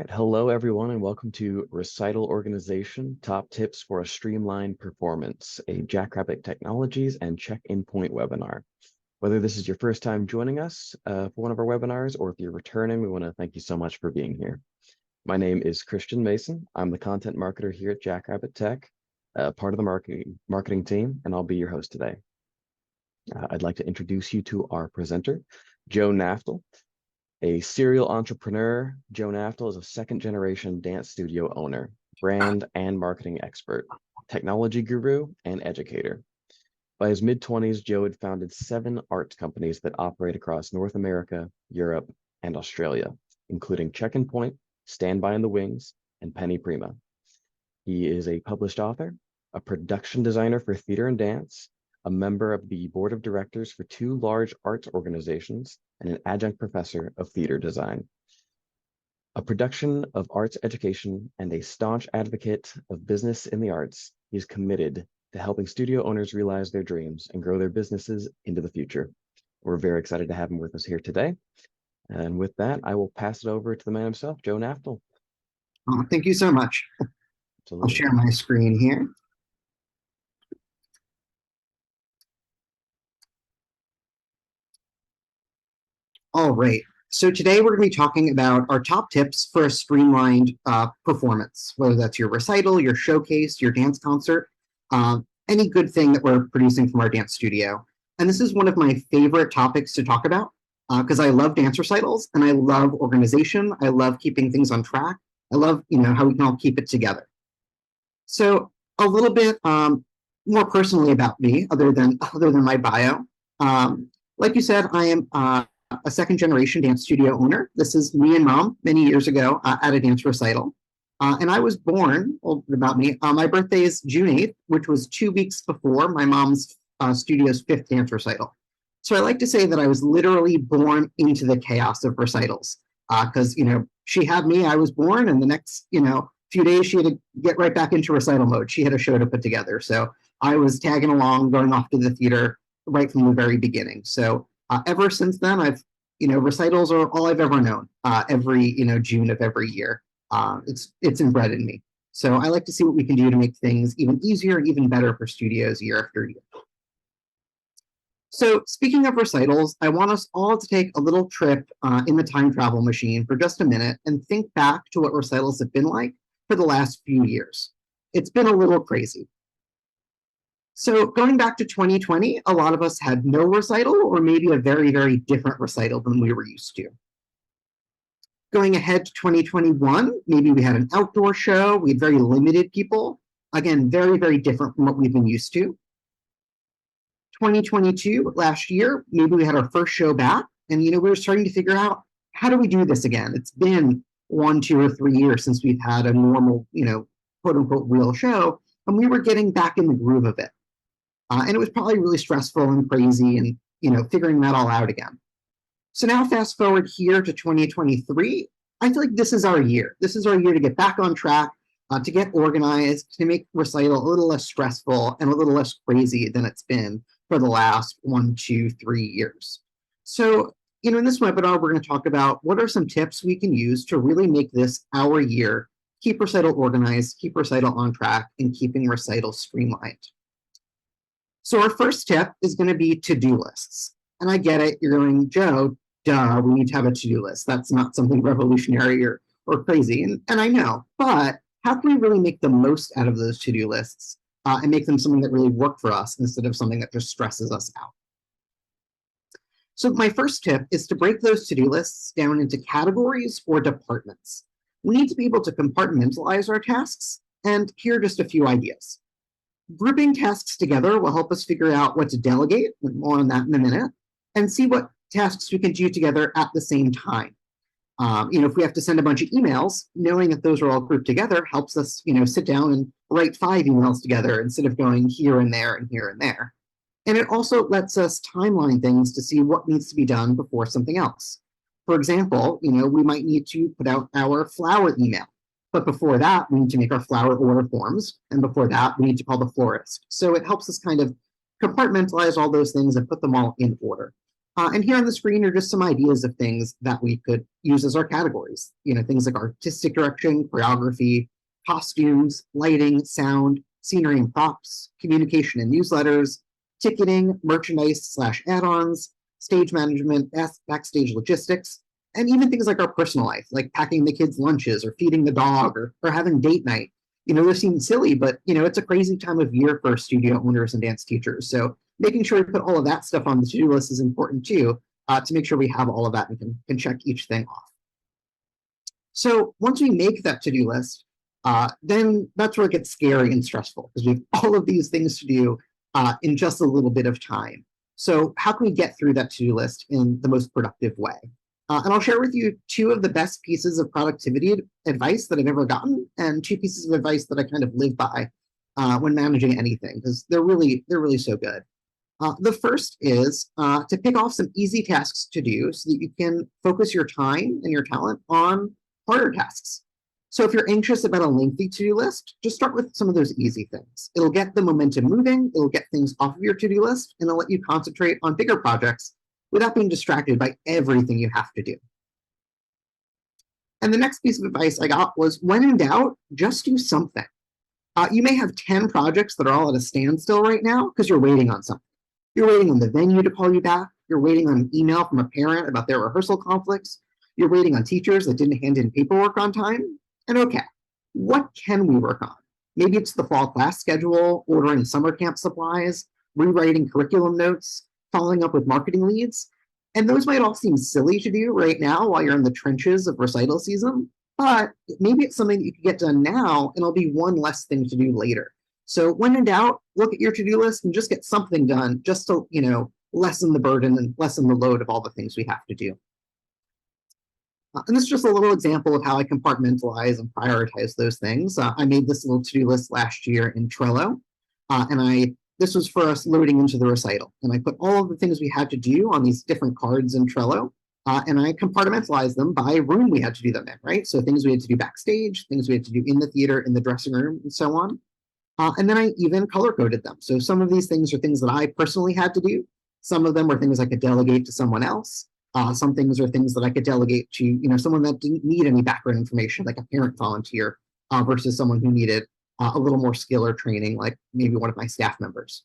right, hello everyone, and welcome to Recital Organization, Top Tips for a Streamlined Performance, a Jackrabbit Technologies and Check-in Point webinar. Whether this is your first time joining us for one of our webinars, or if you're returning, we want to thank you so much for being here. My name is Christian Mason. I'm the content marketer here at Jackrabbit Tech, part of the marketing team, and I'll be your host today. I'd like to introduce you to our presenter, Joe Naftal. A serial entrepreneur, Joe Naftal is a second-generation dance studio owner, brand and marketing expert, technology guru, and educator. By his mid-20s, Joe had founded 7 art companies that operate across North America, Europe, and Australia, including Check-in Point, Stand By in the Wings, and Penny Prima. He is a published author, a production designer for theater and dance, a member of the board of directors for 2 large arts organizations, and an adjunct professor of theater design. A production of arts education and a staunch advocate of business in the arts, he's committed to helping studio owners realize their dreams and grow their businesses into the future. We're very excited to have him with us here today. And with that, I will pass it over to the man himself, Joe Naftal. Oh, thank you so much. Absolutely. I'll share my screen here. All right, so today we're going to be talking about our top tips for a streamlined performance, whether that's your recital, your showcase, your dance concert, any good thing that we're producing from our dance studio. And this is one of my favorite topics to talk about because I love dance recitals and I love organization. I love keeping things on track. I love, how we can all keep it together. So a little bit more personally about me, other than my bio. Like you said, I am a second-generation dance studio owner. This is me and mom many years ago at a dance recital. And I was born, about me, my birthday is June 8th, which was 2 weeks before my mom's studio's 5th dance recital. So I like to say that I was literally born into the chaos of recitals because, she had me, I was born, and the next, few days she had to get right back into recital mode. She had a show to put together. So I was tagging along, going off to the theater right from the very beginning. So ever since then, I've, recitals are all I've ever known. Every, June of every year, it's inbred in me. So I like to see what we can do to make things even easier and even better for studios year after year. So speaking of recitals, I want us all to take a little trip in the time travel machine for just a minute and think back to what recitals have been like for the last few years. It's been a little crazy. So going back to 2020, a lot of us had no recital or maybe a very, very different recital than we were used to. Going ahead to 2021, maybe we had an outdoor show, we had very limited people. Again, very, very different from what we've been used to. 2022, last year, maybe we had our first show back and, we were starting to figure out, how do we do this again? It's been 1, 2, or 3 years since we've had a normal, quote unquote, real show, and we were getting back in the groove of it. And it was probably really stressful and crazy and, figuring that all out again. So now fast forward here to 2023, I feel like this is our year. This is our year to get back on track, to get organized, to make recital a little less stressful and a little less crazy than it's been for the last 1, 2, 3 years. So, in this webinar, we're going to talk about what are some tips we can use to really make this our year, keep recital organized, keep recital on track, and keeping recital streamlined. So our first tip is going to be to-do lists. And I get it, you're going, Joe, duh, we need to have a to-do list. That's not something revolutionary or crazy. And I know, but how can we really make the most out of those to-do lists and make them something that really work for us instead of something that just stresses us out? So my first tip is to break those to-do lists down into categories or departments. We need to be able to compartmentalize our tasks, and here are just a few ideas. Grouping tasks together will help us figure out what to delegate, more on that in a minute, and see what tasks we can do together at the same time. If we have to send a bunch of emails, knowing that those are all grouped together helps us, sit down and write 5 emails together instead of going here and there and here and there. And it also lets us timeline things to see what needs to be done before something else. For example, we might need to put out our flower email. But before that, we need to make our flower order forms. And before that, we need to call the florist. So it helps us kind of compartmentalize all those things and put them all in order. And here on the screen are just some ideas of things that we could use as our categories. Things like artistic direction, choreography, costumes, lighting, sound, scenery and props, communication and newsletters, ticketing, merchandise/add-ons, stage management, backstage logistics, and even things like our personal life, like packing the kids' lunches or feeding the dog or having date night. Those seem silly, but it's a crazy time of year for studio owners and dance teachers. So making sure we put all of that stuff on the to-do list is important too, to make sure we have all of that and can check each thing off. So once we make that to-do list, then that's where it gets scary and stressful, because we have all of these things to do in just a little bit of time. So how can we get through that to-do list in the most productive way? And I'll share with you two of the best pieces of productivity advice that I've ever gotten, and two pieces of advice that I kind of live by when managing anything, because they're really so good. The first is to pick off some easy tasks to do so that you can focus your time and your talent on harder tasks. So if you're anxious about a lengthy to-do list, just start with some of those easy things. It'll get the momentum moving, it'll get things off of your to-do list, and it'll let you concentrate on bigger projects without being distracted by everything you have to do. And the next piece of advice I got was, when in doubt, just do something. You may have 10 projects that are all at a standstill right now because you're waiting on something. You're waiting on the venue to call you back. You're waiting on an email from a parent about their rehearsal conflicts. You're waiting on teachers that didn't hand in paperwork on time. And okay, what can we work on? Maybe it's the fall class schedule, ordering summer camp supplies, rewriting curriculum notes, following up with marketing leads. And those might all seem silly to do right now while you're in the trenches of recital season, but maybe it's something that you can get done now and it'll be one less thing to do later. So when in doubt, look at your to-do list and just get something done, just to lessen the burden and lessen the load of all the things we have to do. And this is just a little example of how I compartmentalize and prioritize those things. I made this little to-do list last year in Trello, and this was for us loading into the recital. And I put all of the things we had to do on these different cards in Trello, and I compartmentalized them by room we had to do them in, right? So things we had to do backstage, things we had to do in the theater, in the dressing room, and so on. And then I even color-coded them. So some of these things are things that I personally had to do. Some of them were things I could delegate to someone else. Some things are things that I could delegate to someone that didn't need any background information, like a parent volunteer, versus someone who needed a little more skill or training, like maybe one of my staff members.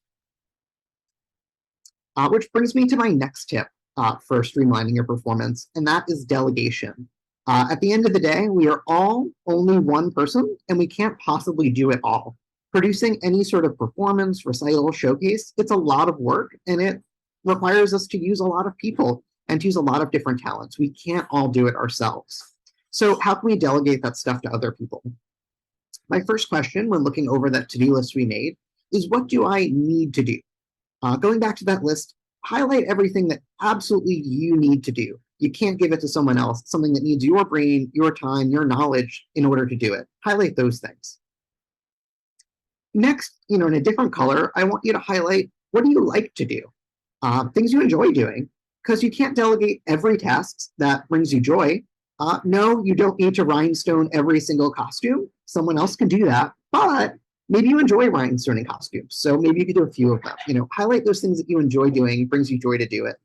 Which brings me to my next tip for streamlining your performance, and that is delegation. At the end of the day, we are all only one person, and we can't possibly do it all. Producing any sort of performance, recital, showcase, it's a lot of work, and it requires us to use a lot of people and to use a lot of different talents. We can't all do it ourselves. So how can we delegate that stuff to other people? My first question when looking over that to-do list we made is, what do I need to do? Going back to that list, highlight everything that absolutely you need to do. You can't give it to someone else, something that needs your brain, your time, your knowledge in order to do it. Highlight those things. Next, in a different color, I want you to highlight, what do you like to do? Things you enjoy doing, because you can't delegate every task that brings you joy. No, you don't need to rhinestone every single costume. Someone else can do that, but maybe you enjoy rhinestoning costumes. So maybe you could do a few of them. Highlight those things that you enjoy doing, brings you joy to do it.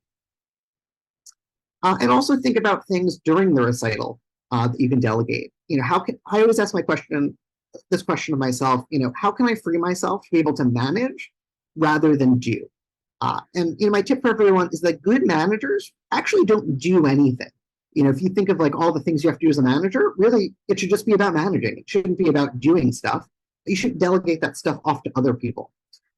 And also think about things during the recital that you can delegate. I always ask this question of myself, how can I free myself to be able to manage rather than do? And my tip for everyone is that good managers actually don't do anything. If you think of like all the things you have to do as a manager, really, it should just be about managing. It shouldn't be about doing stuff. You should delegate that stuff off to other people.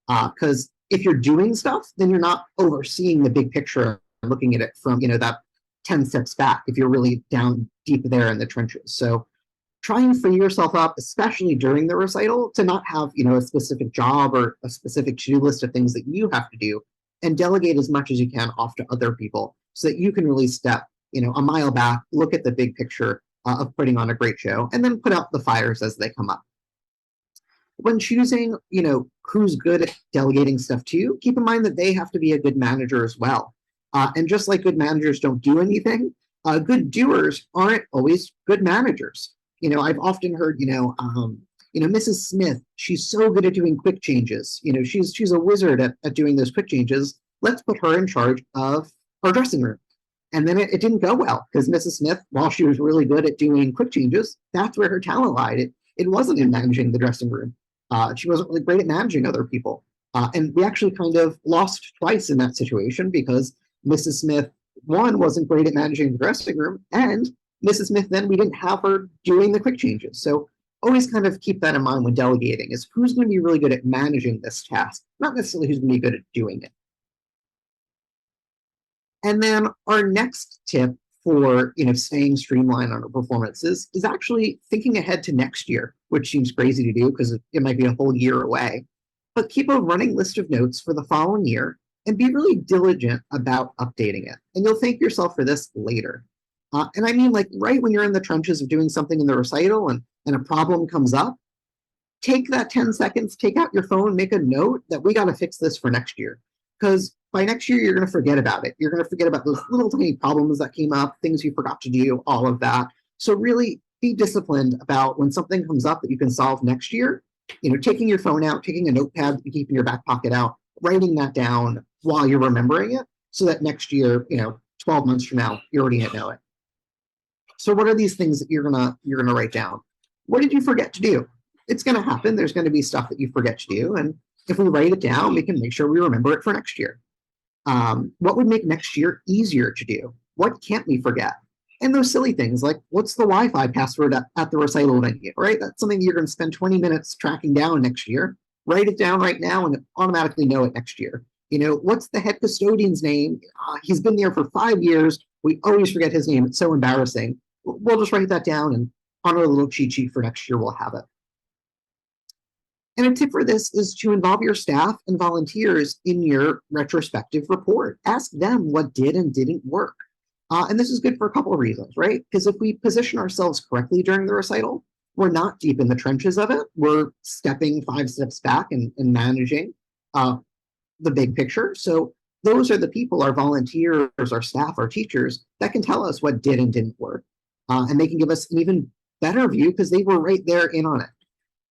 Because if you're doing stuff, then you're not overseeing the big picture, looking at it from, that 10 steps back if you're really down deep there in the trenches. So try and free yourself up, especially during the recital, to not have, a specific job or a specific to-do list of things that you have to do, and delegate as much as you can off to other people so that you can really step, a mile back, look at the big picture of putting on a great show, and then put out the fires as they come up. When choosing, who's good at delegating stuff to you, keep in mind that they have to be a good manager as well. And just like good managers don't do anything, good doers aren't always good managers. I've often heard, Mrs. Smith, she's so good at doing quick changes. She's a wizard at doing those quick changes. Let's put her in charge of our dressing room. And then it didn't go well because Mrs. Smith, while she was really good at doing quick changes, that's where her talent lied. It wasn't in managing the dressing room. She wasn't really great at managing other people. And we actually kind of lost twice in that situation because Mrs. Smith, one, wasn't great at managing the dressing room, and Mrs. Smith, then we didn't have her doing the quick changes. So always kind of keep that in mind when delegating is who's going to be really good at managing this task, not necessarily who's going to be good at doing it. And then our next tip for staying streamlined on our performances is actually thinking ahead to next year, which seems crazy to do because it might be a whole year away. But keep a running list of notes for the following year and be really diligent about updating it. And you'll thank yourself for this later. And I mean, like right when you're in the trenches of doing something in the recital and a problem comes up, take that 10 seconds, take out your phone, make a note that we got to fix this for next year. Because by next year, you're going to forget about it. You're going to forget about those little tiny problems that came up, things you forgot to do, all of that. So really be disciplined about when something comes up that you can solve next year, taking your phone out, taking a notepad that you keep in your back pocket out, writing that down while you're remembering it so that next year, 12 months from now, you already know it. So what are these things that you're gonna write down? What did you forget to do? It's gonna happen. There's gonna be stuff that you forget to do. And if we write it down, we can make sure we remember it for next year. What would make next year easier to do? What can't we forget? And those silly things like what's the Wi-Fi password at the recital venue, right? That's something you're going to spend 20 minutes tracking down next year. Write it down right now and automatically know it next year. What's the head custodian's name? He's been there for 5 years. We always forget his name. It's so embarrassing. We'll just write that down and on our little cheat sheet for next year, we'll have it. And a tip for this is to involve your staff and volunteers in your retrospective report. Ask them what did and didn't work. And this is good for a couple of reasons, right? Because if we position ourselves correctly during the recital, we're not deep in the trenches of it. We're stepping 5 steps back and managing the big picture. So those are the people, our volunteers, our staff, our teachers, that can tell us what did and didn't work. And they can give us an even better view because they were right there in on it.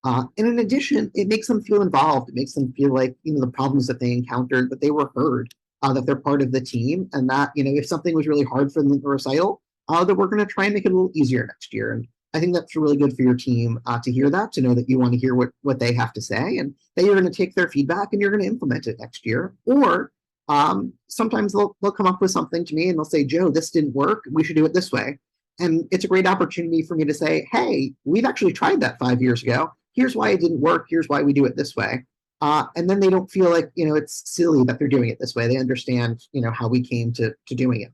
And in addition, it makes them feel involved. It makes them feel like, the problems that they encountered, that they were heard, that they're part of the team, and that, if something was really hard for them in the recital, that we're going to try and make it a little easier next year. And I think that's really good for your team to hear that, to know that you want to hear what they have to say, and that you're going to take their feedback and you're going to implement it next year. Or sometimes they'll come up with something to me and they'll say, Joe, this didn't work. We should do it this way. And it's a great opportunity for me to say, hey, we've actually tried that 5 years ago. Here's why it didn't work. Here's why we do it this way. And then they don't feel like, it's silly that they're doing it this way. They understand, how we came to doing it.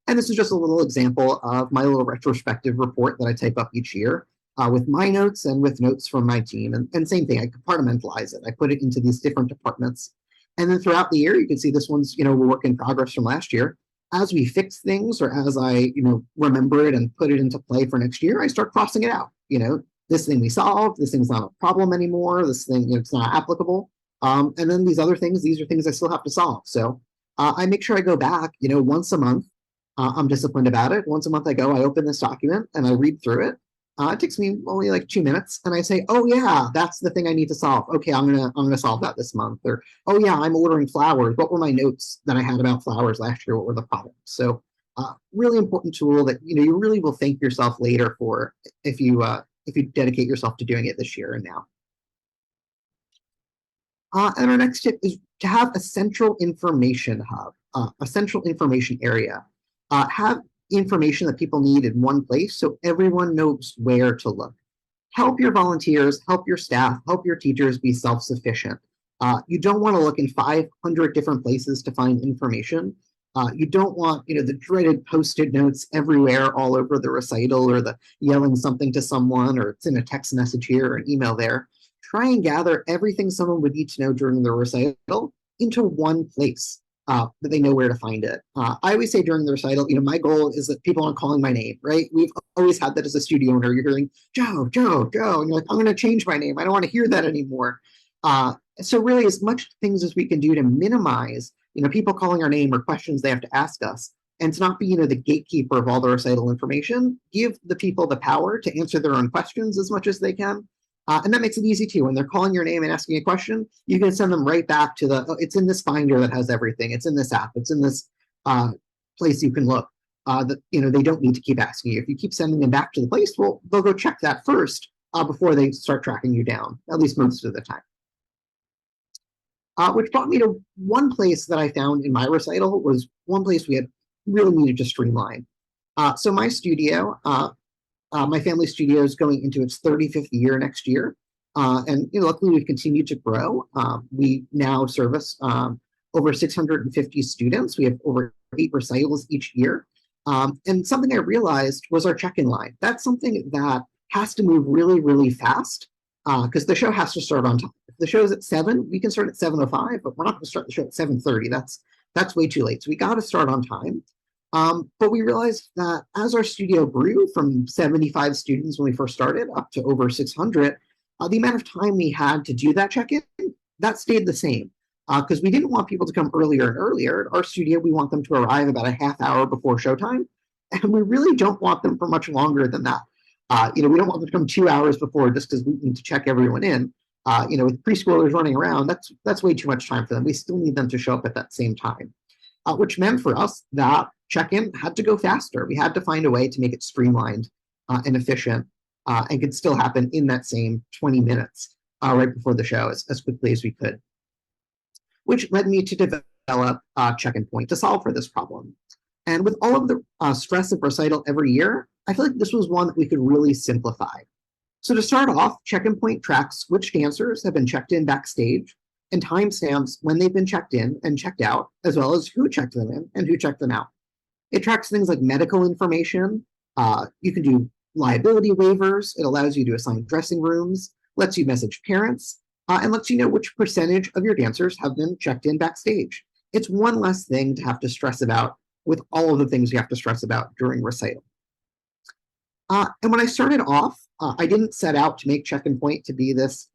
And this is just a little example of my little retrospective report that I type up each year with my notes and with notes from my team. And same thing, I compartmentalize it. I put it into these different departments. And then throughout the year, you can see this one's, a work in progress from last year. As we fix things or as I, remember it and put it into play for next year, I start crossing it out, this thing we solved, this thing's not a problem anymore, this thing, it's not applicable. And then these other things, these are things I still have to solve. So I make sure I go back, once a month. I'm disciplined about it. Once a month I go, I open this document and I read through it. It takes me only like 2 minutes and I say, oh yeah, that's the thing I need to solve. Okay, I'm gonna solve that this month. Or, oh yeah, I'm ordering flowers. What were my notes that I had about flowers last year? What were the problems? So really important tool that, you really will thank yourself later for if you dedicate yourself to doing it this year and now. And our next tip is to have a central information hub, a central information area. Have information that people need in one place so everyone knows where to look. Help your volunteers, help your staff, help your teachers be self-sufficient. You don't want to look in 500 different places to find information. You don't want, the dreaded post-it notes everywhere all over the recital or the yelling something to someone or it's in a text message here or an email there. Try and gather everything someone would need to know during the recital into one place that they know where to find it. I always say during the recital, my goal is that people aren't calling my name, right? We've always had that as a studio owner. You're hearing, Joe, Joe, Joe, and you're like, I'm going to change my name. I don't want to hear that anymore. So really as much things as we can do to minimize people calling our name or questions they have to ask us, and to not be, the gatekeeper of all the recital information, give the people the power to answer their own questions as much as they can. And that makes it easy too. When they're calling your name and asking a question, you can send them right back to it's in this binder that has everything. It's in this app. It's in this place you can look. That they don't need to keep asking you. If you keep sending them back to the place, well, they'll go check that first before they start tracking you down, at least most of the time. Which brought me to one place that I found in my recital was one place we had really needed to streamline. So my studio, my family studio is going into its 35th year next year. And luckily we've continued to grow. We now service over 650 students. We have over 8 recitals each year. And something I realized was our check-in line. That's something that has to move really, really fast because the show has to start on time. If the show's at 7, we can start at 7:05, but we're not going to start the show at 7:30. That's way too late. So we got to start on time. But we realized that as our studio grew from 75 students when we first started up to over 600, the amount of time we had to do that check-in, that stayed the same. Because we didn't want people to come earlier and earlier. At our studio, we want them to arrive about a half hour before showtime. And we really don't want them for much longer than that. We don't want them to come 2 hours before just because we need to check everyone in. With preschoolers running around, that's way too much time for them. We still need them to show up at that same time. Which meant for us that check-in had to go faster. We had to find a way to make it streamlined and efficient and could still happen in that same 20 minutes right before the show as quickly as we could. Which led me to develop Check-in Point to solve for this problem. And with all of the stress of recital every year, I feel like this was one that we could really simplify. So to start off, Check-in Point tracks which dancers have been checked in backstage and timestamps when they've been checked in and checked out, as well as who checked them in and who checked them out. It tracks things like medical information. You can do liability waivers. It allows you to assign dressing rooms, lets you message parents, and lets you know which percentage of your dancers have been checked in backstage. It's one less thing to have to stress about with all of the things you have to stress about during recital. And when I started off, I didn't set out to make Check-in Point to be this,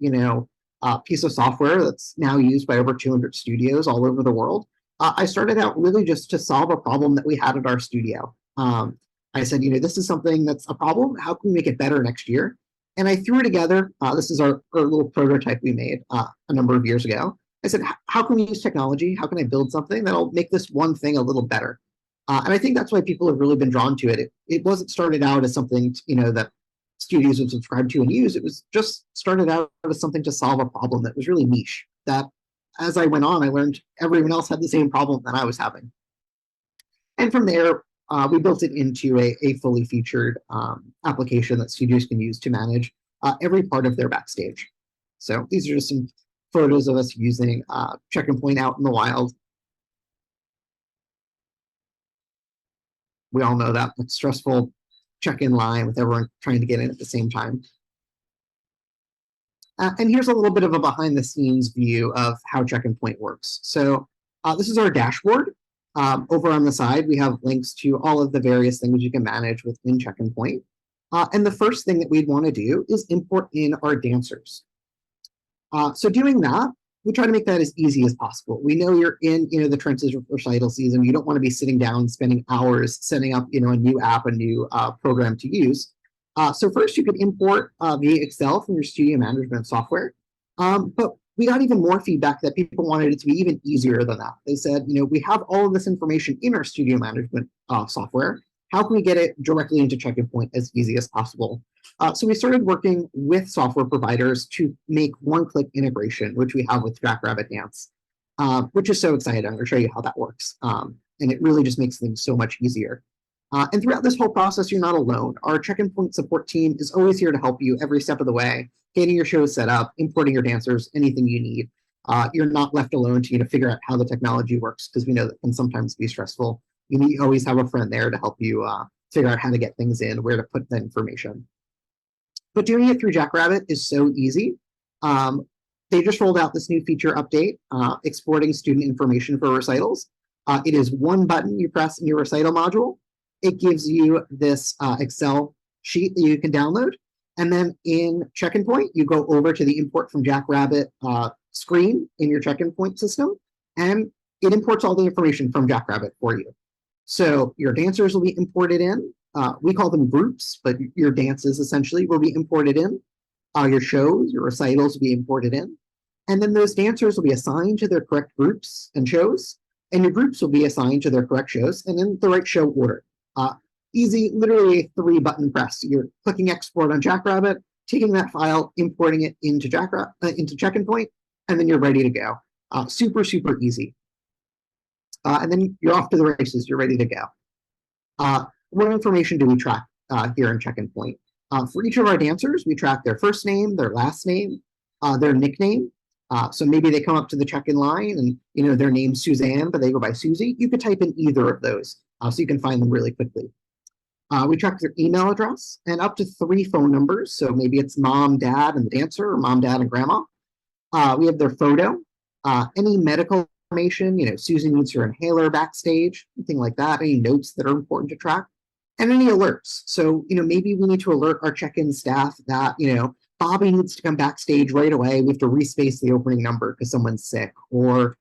piece of software that's now used by over 200 studios all over the world. I started out really just to solve a problem that we had at our studio. I said, this is something that's a problem. How can we make it better next year? And I threw together, this is our little prototype we made a number of years ago. I said, how can we use technology? How can I build something that'll make this one thing a little better? And I think that's why people have really been drawn to it. It wasn't started out as something, that studios would subscribe to and use. It was just started out as something to solve a problem that was really niche, that as I went on, I learned everyone else had the same problem that I was having. And from there, we built it into a fully featured application that studios can use to manage every part of their backstage. So these are just some photos of us using Check-in Point out in the wild. We all know that it's stressful check-in line with everyone trying to get in at the same time. And here's a little bit of a behind-the-scenes view of how Check-in Point works. So this is our dashboard. Over on the side, we have links to all of the various things you can manage within Check-in Point. And the first thing that we'd want to do is import in our dancers. So doing that, we try to make that as easy as possible. We know you're in the trenches of recital season. You don't want to be sitting down, spending hours setting up a new app, a new program to use. So first you could import via Excel from your studio management software. But we got even more feedback that people wanted it to be even easier than that. They said, we have all of this information in our studio management software. How can we get it directly into Check-in Point as easy as possible? So we started working with software providers to make one-click integration, which we have with Jackrabbit Dance, which is so exciting. I'm going to show you how that works. And it really just makes things so much easier. And throughout this whole process, you're not alone. Our Check-in Point support team is always here to help you every step of the way, getting your shows set up, importing your dancers, anything you need. You're not left alone to figure out how the technology works, because we know that can sometimes be stressful. You always have a friend there to help you figure out how to get things in, where to put the information. But doing it through Jackrabbit is so easy. They just rolled out this new feature update, exporting student information for recitals. It is one button you press in your recital module. It gives you this Excel sheet that you can download. And then in Check-in Point, you go over to the import from Jackrabbit screen in your Check-in Point system, and it imports all the information from Jackrabbit for you. So your dancers will be imported in. We call them groups, but your dances essentially will be imported in. Your shows, your recitals will be imported in. And then those dancers will be assigned to their correct groups and shows, and your groups will be assigned to their correct shows and in the right show order. Easy, literally a 3-button press. You're clicking export on Jackrabbit, taking that file, importing it into into Check-in Point, and then you're ready to go. Super, super easy. And then you're off to the races. You're ready to go. What information do we track here in Check-in Point? For each of our dancers, we track their first name, their last name, their nickname. So maybe they come up to the check-in line and their name's Suzanne, but they go by Susie. You could type in either of those, so you can find them really quickly. We track their email address and up to 3 phone numbers. So maybe it's mom, dad, and the dancer, or mom, dad, and grandma. We have their photo, any medical information. Susie needs her inhaler backstage, anything like that. Any notes that are important to track, and any alerts. So maybe we need to alert our check-in staff that Bobby needs to come backstage right away. We have to respace the opening number because someone's sick, or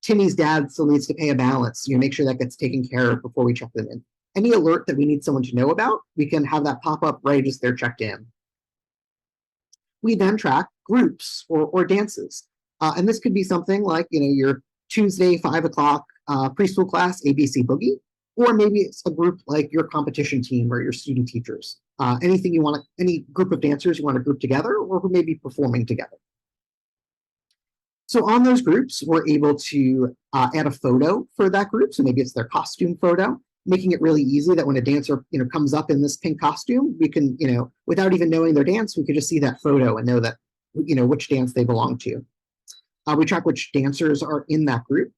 Timmy's dad still needs to pay a balance. Make sure that gets taken care of before we check them in. Any alert that we need someone to know about, we can have that pop up right as they're checked in. We then track groups or dances. And this could be something like, your Tuesday 5 o'clock preschool class, ABC Boogie, or maybe it's a group like your competition team or your student teachers. Anything you want, any group of dancers you want to group together or who may be performing together. So on those groups, we're able to add a photo for that group. So maybe it's their costume photo, making it really easy that when a dancer comes up in this pink costume, we can, without even knowing their dance, we could just see that photo and know that, which dance they belong to. We track which dancers are in that group.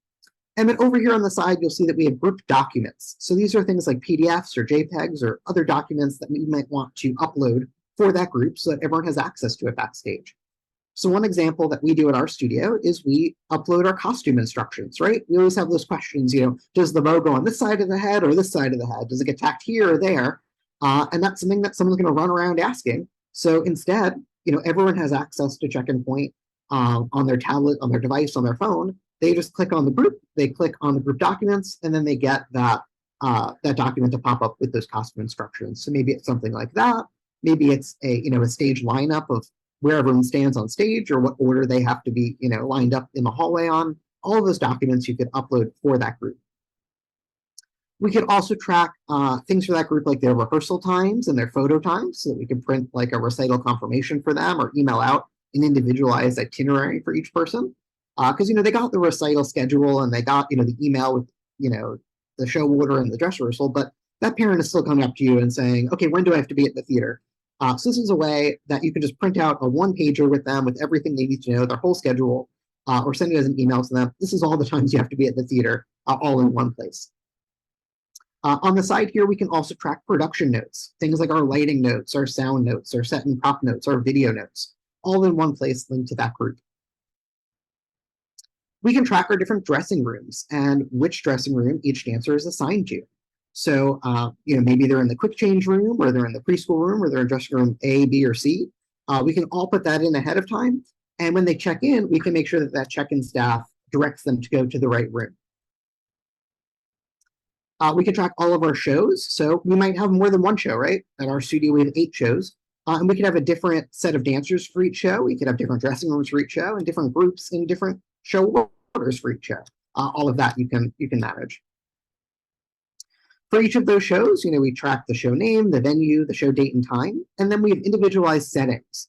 And then over here on the side, you'll see that we have group documents. So these are things like PDFs or JPEGs or other documents that we might want to upload for that group so that everyone has access to it backstage. So one example that we do at our studio is we upload our costume instructions, right? We always have those questions, does the bow go on this side of the head or this side of the head? Does it get tacked here or there? And that's something that someone's going to run around asking. So instead, everyone has access to Check-in Point on their tablet, on their device, on their phone. They just click on the group, they click on the group documents, and then they get that document to pop up with those costume instructions. So maybe it's something like that. Maybe it's a stage lineup of where everyone stands on stage or what order they have to be lined up in the hallway on. All of those documents you could upload for that group. We could also track things for that group like their rehearsal times and their photo times, so that we can print like a recital confirmation for them or email out an individualized itinerary for each person. Because they got the recital schedule and they got the email with the show order and the dress rehearsal, but that parent is still coming up to you and saying, okay, when do I have to be at the theater? So this is a way that you can just print out a 1-pager with them with everything they need to know, their whole schedule, or send it as an email to them. This is all the times you have to be at the theater, all in one place. On the side here, we can also track production notes, things like our lighting notes, our sound notes, our set and prop notes, our video notes, all in one place linked to that group. We can track our different dressing rooms and which dressing room each dancer is assigned to. So, maybe they're in the quick change room, or they're in the preschool room, or they're in dressing room A, B, or C. We can all put that in ahead of time. And when they check in, we can make sure that that check-in staff directs them to go to the right room. We can track all of our shows. So we might have more than one show, right? At our studio, we have 8 shows. And we could have a different set of dancers for each show. We could have different dressing rooms for each show and different groups in different show orders for each show. All of that you can manage. For each of those shows, we track the show name, the venue, the show date and time, and then we have individualized settings.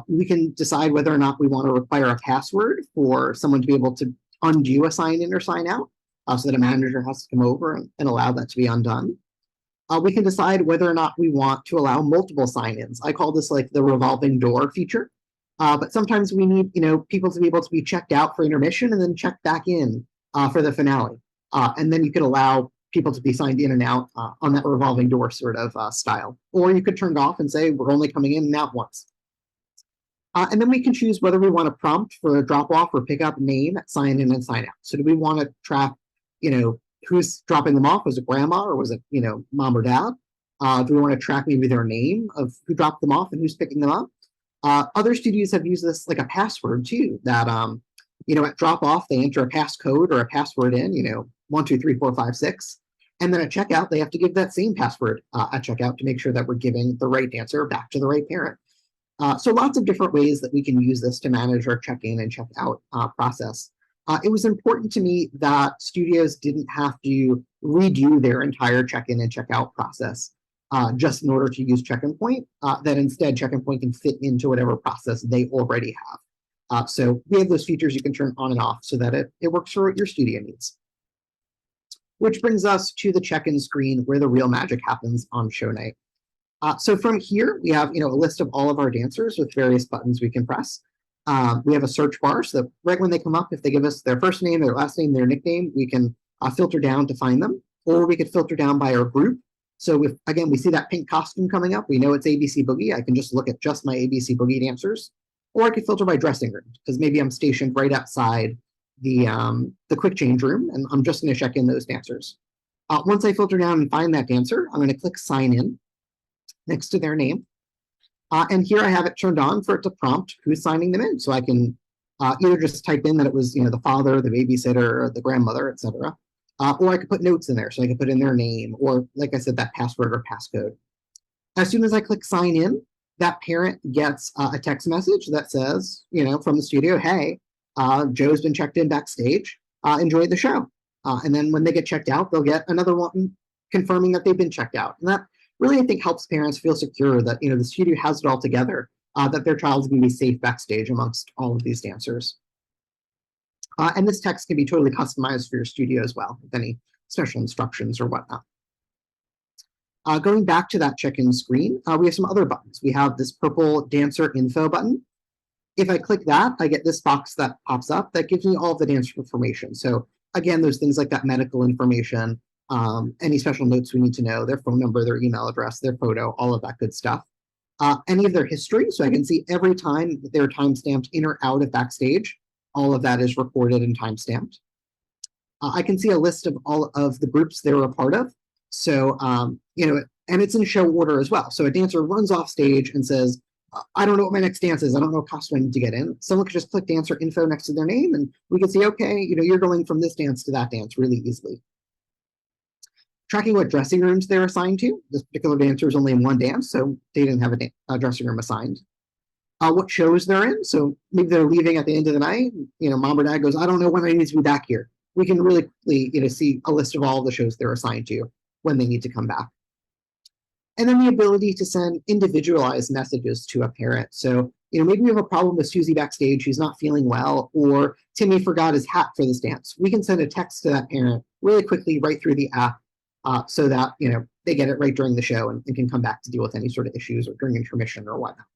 We can decide whether or not we want to require a password for someone to be able to undo a sign-in or sign-out, so that a manager has to come over and allow that to be undone. We can decide whether or not we want to allow multiple sign-ins. I call this like the revolving door feature. But sometimes we need, people to be able to be checked out for intermission and then checked back in for the finale. And then you could allow people to be signed in and out on that revolving door sort of style. Or you could turn it off and say, we're only coming in and out once. And then we can choose whether we want to prompt for a drop-off or pick-up name, sign in and sign out. So do we want to track, who's dropping them off? Was it grandma or was it, mom or dad? Do we want to track maybe their name of who dropped them off and who's picking them up? Other studios have used this like a password too, that, at drop-off, they enter a passcode or a password in, 1, 2, 3, 4, 5, 6. And then at checkout, they have to give that same password at checkout to make sure that we're giving the right dancer back to the right parent. So lots of different ways that we can use this to manage our check-in and check-out process. It was important to me that studios didn't have to redo their entire check-in and check-out process just in order to use Check-in Point, that instead Check-in Point can fit into whatever process they already have. So we have those features you can turn on and off so that it works for what your studio needs. Which brings us to the check-in screen where the real magic happens on show night. So from here, we have a list of all of our dancers with various buttons we can press. We have a search bar, so that right when they come up, if they give us their first name, their last name, their nickname, we can filter down to find them, or we could filter down by our group. So if, again, we see that pink costume coming up, we know it's ABC Boogie, I can just look at just my ABC Boogie dancers, or I could filter by dressing room, because maybe I'm stationed right outside the quick change room, and I'm just gonna check in those dancers. Once I filter down and find that dancer, I'm gonna click sign in next to their name. And here I have it turned on for it to prompt who's signing them in. So I can either just type in that it was the father, the babysitter, or the grandmother, etc. Or I could put notes in there. So I could put in their name, or like I said, that password or passcode. As soon as I click sign in, that parent gets a text message that says, from the studio, hey, Joe's been checked in backstage. Enjoy the show. And then when they get checked out, they'll get another one confirming that they've been checked out. And that really, I think, helps parents feel secure that the studio has it all together, that their child's going to be safe backstage amongst all of these dancers. And this text can be totally customized for your studio as well, with any special instructions or whatnot. Going back to that check-in screen, we have some other buttons. We have this purple dancer info button. If I click that, I get this box that pops up that gives me all of the dancer information. So again, there's things like that medical information, any special notes we need to know, their phone number, their email address, their photo, all of that good stuff. Any of their history, so I can see every time that they're timestamped in or out of backstage, all of that is recorded and timestamped. I can see a list of all of the groups they were a part of. So, and it's in show order as well. So a dancer runs off stage and says, I don't know what my next dance is. I don't know what costume I need to get in. Someone could just click dancer info next to their name, and we can see, okay, you're going from this dance to that dance really easily. Tracking what dressing rooms they're assigned to. This particular dancer is only in one dance, so they didn't have a dressing room assigned. What shows they're in. So maybe they're leaving at the end of the night. Mom or dad goes, I don't know when I need to be back here. We can really quickly, see a list of all of the shows they're assigned to when they need to come back. And then the ability to send individualized messages to a parent. So, maybe we have a problem with Susie backstage, she's not feeling well, or Timmy forgot his hat for this dance. We can send a text to that parent really quickly right through the app so that, they get it right during the show and can come back to deal with any sort of issues or during intermission or whatnot.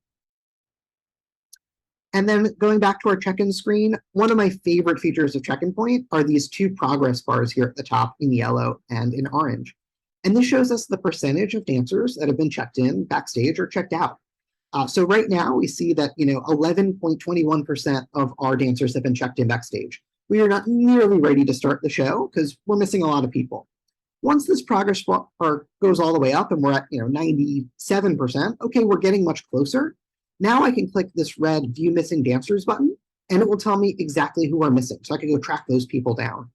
And then going back to our check-in screen, one of my favorite features of Check-in Point are these two progress bars here at the top in yellow and in orange. And this shows us the percentage of dancers that have been checked in backstage or checked out. So right now we see that 11.21% of our dancers have been checked in backstage. We are not nearly ready to start the show because we're missing a lot of people. Once this progress bar goes all the way up and we're at 97%, okay, we're getting much closer. Now I can click this red View Missing Dancers button, and it will tell me exactly who are missing. So I can go track those people down.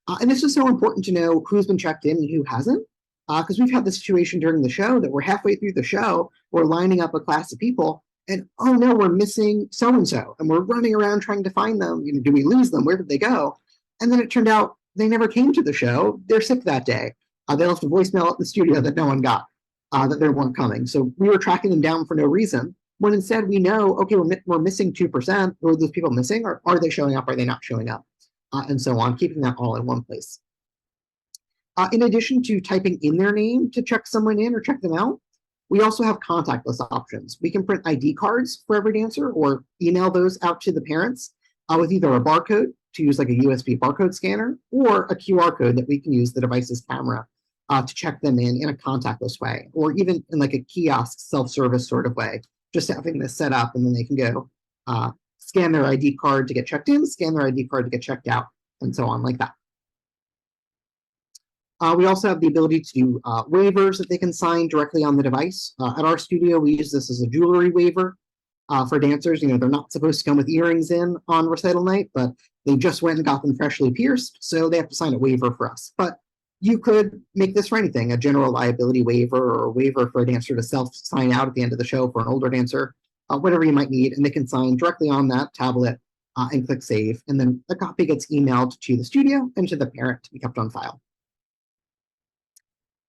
And this is so important to know who's been checked in and who hasn't, because we've had the situation during the show that we're halfway through the show, we're lining up a class of people, and oh no, we're missing so-and-so, and we're running around trying to find them. Do we lose them? Where did they go? And then it turned out they never came to the show. They're sick that day. They left a voicemail at the studio that no one got, that they weren't coming. So we were tracking them down for no reason, when instead we know, okay, we're missing 2%. Are those people missing, or are they showing up? Are they not showing up? And so on, keeping that all in one place. In addition to typing in their name to check someone in or check them out, we also have contactless options. We can print ID cards for every dancer or email those out to the parents with either a barcode to use like a USB barcode scanner or a QR code that we can use the device's camera to check them in a contactless way, or even in like a kiosk self-service sort of way, just having this set up and then they can go scan their ID card to get checked in, scan their ID card to get checked out, and so on like that. We also have the ability to do waivers that they can sign directly on the device. At our studio, we use this as a jewelry waiver for dancers. They're not supposed to come with earrings in on recital night, but they just went and got them freshly pierced, so they have to sign a waiver for us. But you could make this for anything, a general liability waiver or a waiver for a dancer to self-sign out at the end of the show for an older dancer. whatever you might need, and they can sign directly on that tablet and click save. And then a copy gets emailed to the studio and to the parent to be kept on file.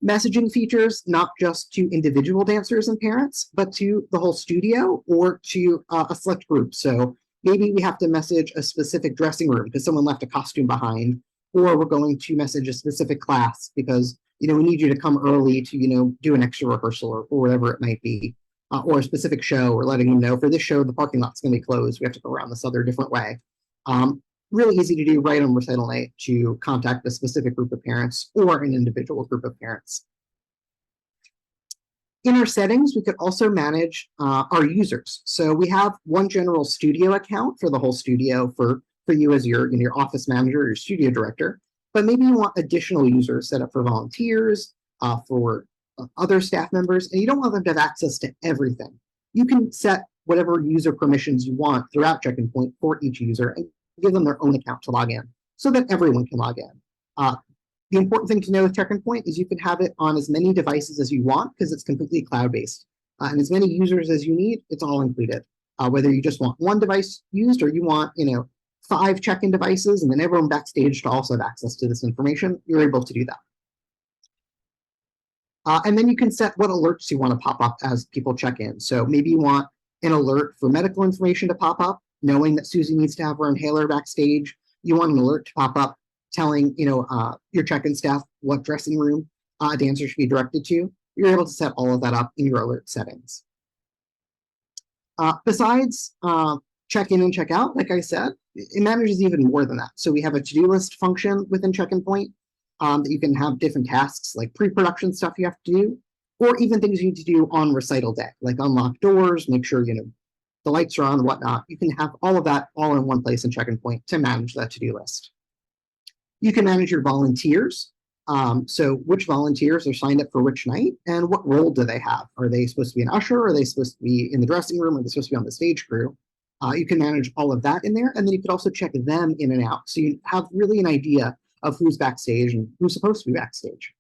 Messaging features, not just to individual dancers and parents, but to the whole studio or to a select group. So maybe we have to message a specific dressing room because someone left a costume behind, or we're going to message a specific class because we need you to come early to do an extra rehearsal or whatever it might be, or a specific show, or letting them know for this show the parking lot's going to be closed. We have to go around this other different way. Really easy to do right on recital night to contact a specific group of parents or an individual group of parents. In our settings, we could also manage our users. So we have one general studio account for the whole studio for you as your office manager, your studio director. But maybe you want additional users set up for volunteers, for other staff members, and you don't want them to have access to everything. You can set whatever user permissions you want throughout Check-in Point for each user and give them their own account to log in so that everyone can log in. The important thing to know with Check-in Point is you can have it on as many devices as you want because it's completely cloud-based. And as many users as you need, it's all included. Whether you just want one device used or you want 5 check-in devices and then everyone backstage to also have access to this information, you're able to do that. And then you can set what alerts you want to pop up as people check in. So maybe you want an alert for medical information to pop up, knowing that Susie needs to have her inhaler backstage. You want an alert to pop up telling your check-in staff what dressing room a dancer should be directed to. You're able to set all of that up in your alert settings. Besides check-in and check-out, like I said, it manages even more than that. So we have a to-do list function within Check-in Point that you can have different tasks like pre-production stuff you have to do, or even things you need to do on recital day, like unlock doors, make sure the lights are on and whatnot. You can have all of that all in one place in Check-in Point to manage that to-do list. You can manage your volunteers. So which volunteers are signed up for which night and what role do they have? Are they supposed to be an usher? Are they supposed to be in the dressing room? Are they supposed to be on the stage crew? You can manage all of that in there, and then you could also check them in and out. So you have really an idea of who's backstage and who's supposed to be backstage.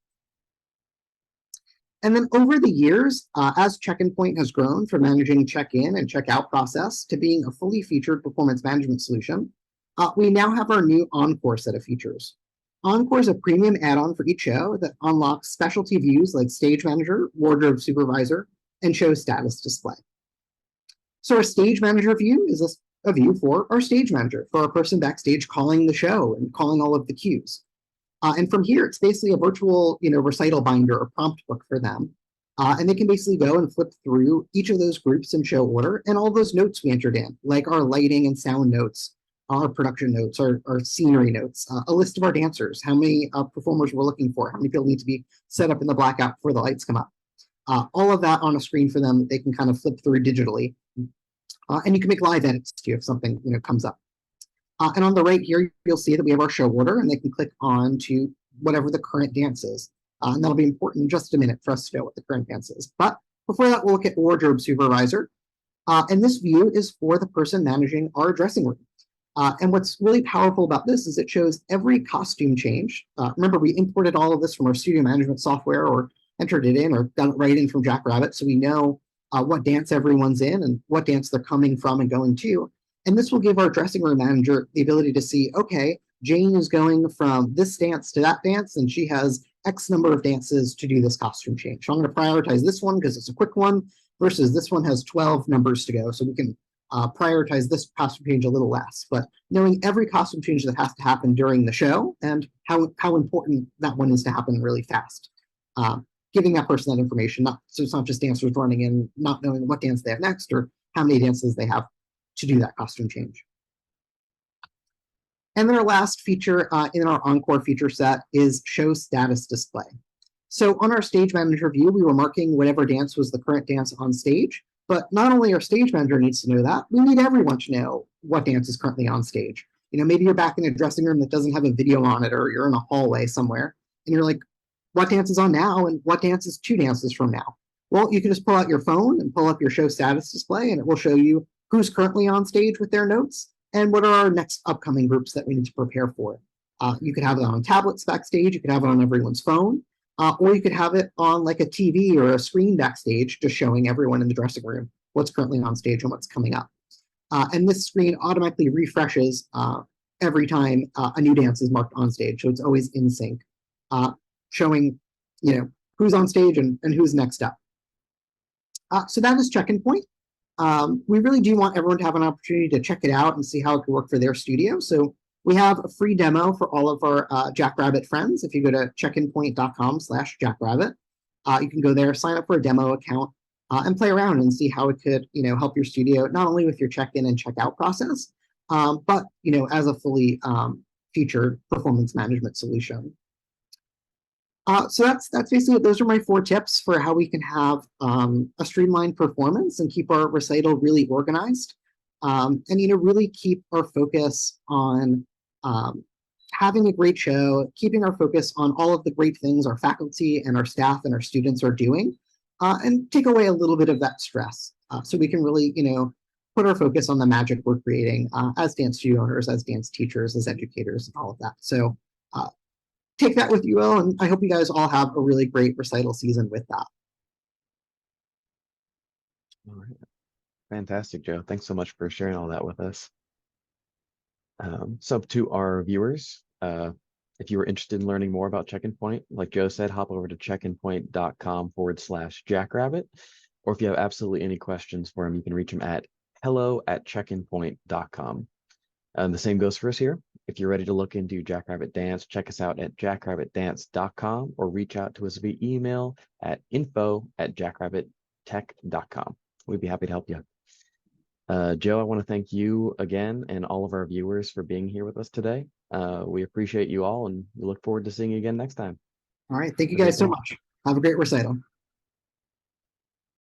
And then over the years, as Check-in Point has grown from managing check-in and check-out process to being a fully featured performance management solution, we now have our new Encore set of features. Encore is a premium add-on for each show that unlocks specialty views like Stage Manager, Wardrobe Supervisor, and Show Status Display. So our Stage Manager view is a view for our stage manager, for our person backstage calling the show and calling all of the cues. And from here, it's basically a virtual recital binder or prompt book for them. And they can basically go and flip through each of those groups in show order and all those notes we entered in, like our lighting and sound notes, our production notes, our scenery notes, a list of our dancers, how many performers we're looking for, how many people need to be set up in the blackout before the lights come up. All of that on a screen for them that they can kind of flip through digitally. And you can make live edits too if something comes up. And on the right here, you'll see that we have our show order, and they can click on to whatever the current dance is. And that'll be important in just a minute for us to know what the current dance is. But before that, we'll look at Wardrobe Supervisor. And this view is for the person managing our dressing room. And what's really powerful about this is it shows every costume change. Remember, we imported all of this from our studio management software or entered it in or got it right in from Jackrabbit, so we know what dance everyone's in and what dance they're coming from and going to. And this will give our dressing room manager the ability to see, okay, Jane is going from this dance to that dance, and she has X number of dances to do this costume change. So I'm going to prioritize this one because it's a quick one versus this one has 12 numbers to go. So we can prioritize this costume change a little less. But knowing every costume change that has to happen during the show and how important that one is to happen really fast. Giving that person that information, so it's not just dancers running in, not knowing what dance they have next or how many dances they have to do that costume change. And then our last feature in our Encore feature set is Show Status Display. So on our Stage Manager view, we were marking whatever dance was the current dance on stage, but not only our Stage Manager needs to know that, we need everyone to know what dance is currently on stage. Maybe you're back in a dressing room that doesn't have a video on it, or you're in a hallway somewhere, and you're like, what dance is on now and what dance is 2 dances from now? Well, you can just pull out your phone and pull up your Show Status Display, and it will show you who's currently on stage with their notes and what are our next upcoming groups that we need to prepare for. You could have it on tablets backstage, you could have it on everyone's phone, or you could have it on like a TV or a screen backstage, just showing everyone in the dressing room what's currently on stage and what's coming up. And this screen automatically refreshes every time a new dance is marked on stage. So it's always in sync, showing, who's on stage and who's next up. So that is Check-in Point. We really do want everyone to have an opportunity to check it out and see how it can work for their studio. So we have a free demo for all of our Jackrabbit friends. If you go to checkinpoint.com/Jackrabbit, you can go there, sign up for a demo account, and play around and see how it could, help your studio, not only with your check-in and check-out process, but, as a fully featured performance management solution. So that's basically it. Those are my 4 tips for how we can have a streamlined performance and keep our recital really organized, and really keep our focus on having a great show, keeping our focus on all of the great things our faculty and our staff and our students are doing, and take away a little bit of that stress, so we can really put our focus on the magic we're creating as dance studio owners, as dance teachers, as educators, and all of that. So take that with you all, and I hope you guys all have a really great recital season with that. All right. Fantastic, Joe. Thanks so much for sharing all that with us. So to our viewers, if you were interested in learning more about Check-in Point, like Joe said, hop over to checkinpoint.com/Jackrabbit. Or if you have absolutely any questions for him, you can reach him at hello@checkinpoint.com. And the same goes for us here. If you're ready to look into Jackrabbit Dance, check us out at jackrabbitdance.com or reach out to us via email at info@jackrabbittech.com. We'd be happy to help you. Joe, I want to thank you again and all of our viewers for being here with us today. We appreciate you all, and we look forward to seeing you again next time. All right. Thank you guys so much. Have a great recital.